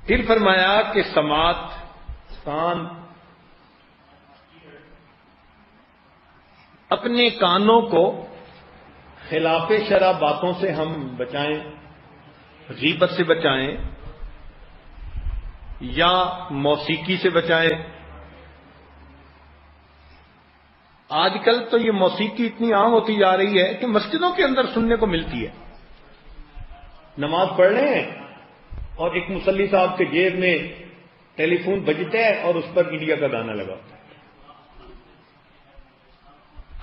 پھر فرمایا کہ سماعت کان، اپنے کانوں کو خلاف شرع باتوں سے ہم بچائیں، غیبت سے بچائیں یا موسیقی سے بچائیں۔ آج کل تو یہ موسیقی اتنی عام ہوتی جا رہی ہے کہ مسجدوں کے اندر سننے کو ملتی ہے۔ نماز پڑھ رہے ہیں اور ایک مصلی صاحب کے جیب میں ٹیلی فون بجتا ہے اور اس پر انڈیا کا گانا لگا ہوتا ہے۔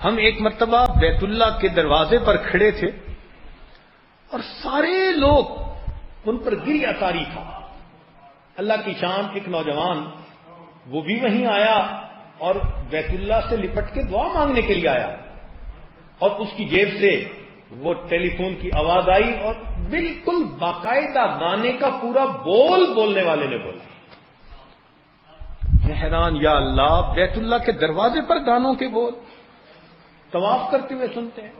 ہم ایک مرتبہ بیت اللہ کے دروازے پر کھڑے تھے اور سارے لوگ ان پر گریہ طاری تھا۔ اللہ کی شان، ایک نوجوان وہ بھی وہیں آیا اور بیت اللہ سے لپٹ کے دعا مانگنے کے لیے آیا، اور اس کی جیب سے وہ ٹیلی فون کی آواز آئی اور بالکل باقاعدہ گانے کا پورا بول بولنے والے نے بولا۔ میں حیران، یا اللہ، بیت اللہ کے دروازے پر گانوں کے بول طواف کرتے ہوئے سنتے ہیں۔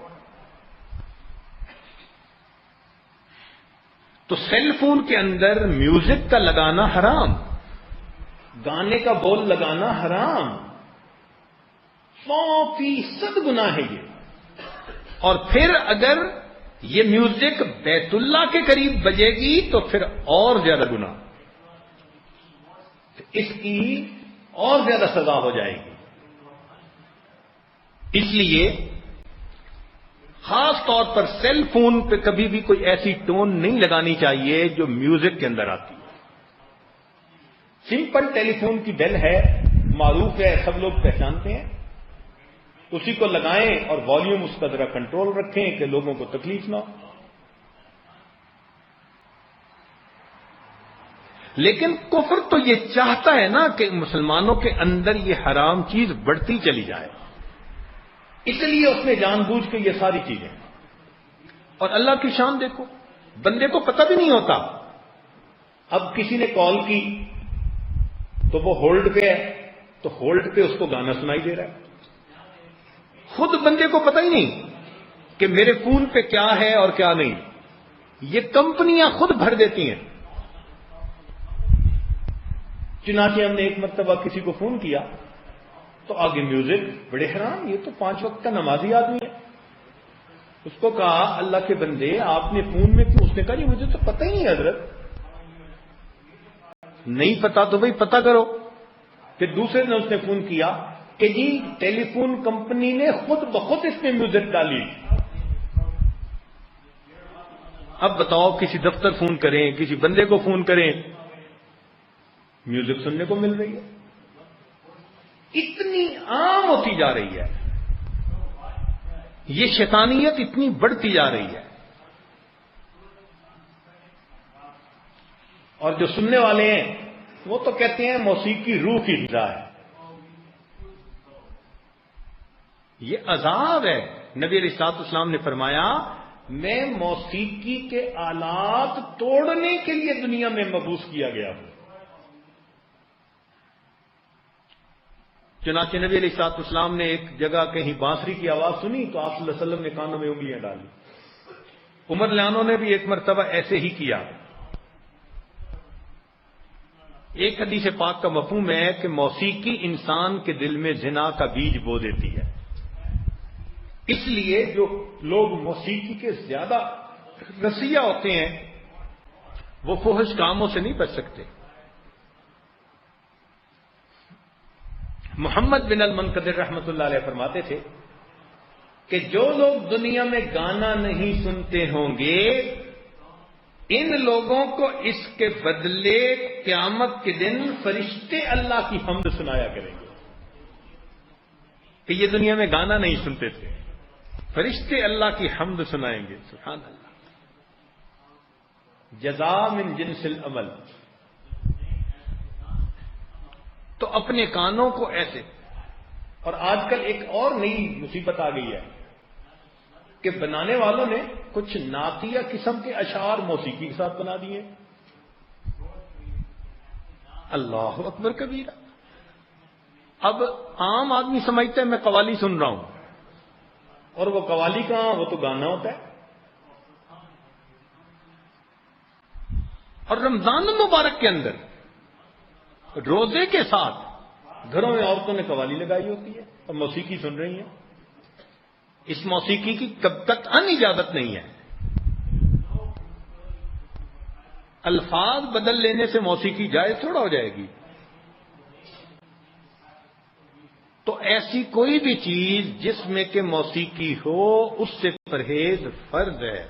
تو سیل فون کے اندر میوزک کا لگانا حرام، گانے کا بول لگانا حرام، 100% گناہ ہے یہ۔ اور پھر اگر یہ میوزک بیت اللہ کے قریب بجے گی تو پھر اور زیادہ گناہ، اس کی اور زیادہ سزا ہو جائے گی۔ اس لیے خاص طور پر سیل فون پہ کبھی بھی کوئی ایسی ٹون نہیں لگانی چاہیے جو میوزک کے اندر آتی ہے۔ سمپل ٹیلی فون کی بیل ہے، معروف ہے، سب لوگ پہچانتے ہیں، اسی کو لگائیں اور والیوم اس کا ذرا کنٹرول رکھیں کہ لوگوں کو تکلیف نہ ہو۔ لیکن کفر تو یہ چاہتا ہے نا کہ مسلمانوں کے اندر یہ حرام چیز بڑھتی چلی جائے، اس لیے اس نے جان بوجھ کے یہ ساری چیزیں۔ اور اللہ کی شان دیکھو، بندے کو پتہ بھی نہیں ہوتا، اب کسی نے کال کی تو وہ ہولڈ پہ ہے، تو ہولڈ پہ اس کو گانا سنائی دے رہا ہے، خود بندے کو پتہ ہی نہیں کہ میرے فون پہ کیا ہے اور کیا نہیں، یہ کمپنیاں خود بھر دیتی ہیں۔ چنانچہ ہم نے ایک مرتبہ کسی کو فون کیا تو آگے میوزک، بڑے حیران، یہ تو 5 وقت کا نمازی آدمی ہے۔ اس کو کہا اللہ کے بندے آپ نے فون میں کیوں؟ اس نے کہا جی مجھے تو پتہ ہی نہیں حضرت۔ نہیں پتا تو بھائی پتہ کرو۔ پھر دوسرے نے اس نے فون کیا کہ جی ٹیلی فون کمپنی نے خود بخود اس میں میوزک ڈالی۔ اب بتاؤ، کسی دفتر فون کریں، کسی بندے کو فون کریں، میوزک سننے کو مل رہی ہے، اتنی عام ہوتی جا رہی ہے، یہ شیطانیت اتنی بڑھتی جا رہی ہے۔ اور جو سننے والے ہیں وہ تو کہتے ہیں موسیقی روح کی غذا ہے، یہ عذاب ہے۔ نبی علیہ الصلوۃ والسلام نے فرمایا میں موسیقی کے آلات توڑنے کے لیے دنیا میں مبعوث کیا گیا ہوں۔ چنانچہ نبی علیہ الصلوۃ والسلام نے ایک جگہ کہیں بانسری کی آواز سنی تو آپ صلی اللہ علیہ وسلم نے کانوں میں انگلیاں ڈالی۔ عمر لانوں نے بھی ایک مرتبہ ایسے ہی کیا۔ ایک حدیث پاک کا مفہوم ہے کہ موسیقی انسان کے دل میں زنا کا بیج بو دیتی ہے، اس لیے جو لوگ موسیقی کے زیادہ رسیہ ہوتے ہیں وہ فحش کاموں سے نہیں بچ سکتے۔ محمد بن المنقدر رحمۃ اللہ علیہ فرماتے تھے کہ جو لوگ دنیا میں گانا نہیں سنتے ہوں گے ان لوگوں کو اس کے بدلے قیامت کے دن فرشتے اللہ کی حمد سنایا کریں گے کہ یہ دنیا میں گانا نہیں سنتے تھے، فرشتے اللہ کی حمد سنائیں گے۔ سبحان اللہ، جزاء من جنس العمل۔ تو اپنے کانوں کو ایسے، اور آج کل ایک اور نئی مصیبت آ گئی ہے کہ بنانے والوں نے کچھ نعتیہ قسم کے اشعار موسیقی کے ساتھ بنا دیے۔ اللہ اکبر کبیرہ۔ اب عام آدمی سمجھتا ہے میں قوالی سن رہا ہوں، اور وہ قوالی کہاں، وہ تو گانا ہوتا ہے۔ اور رمضان المبارک کے اندر روزے کے ساتھ گھروں میں عورتوں نے قوالی لگائی ہوتی ہے اور موسیقی سن رہی ہیں. اس موسیقی کی قطعاً اجازت نہیں ہے. الفاظ بدل لینے سے موسیقی جائز تھوڑا ہو جائے گی. تو ایسی کوئی بھی چیز جس میں کہ موسیقی ہو اس سے پرہیز فرض ہے.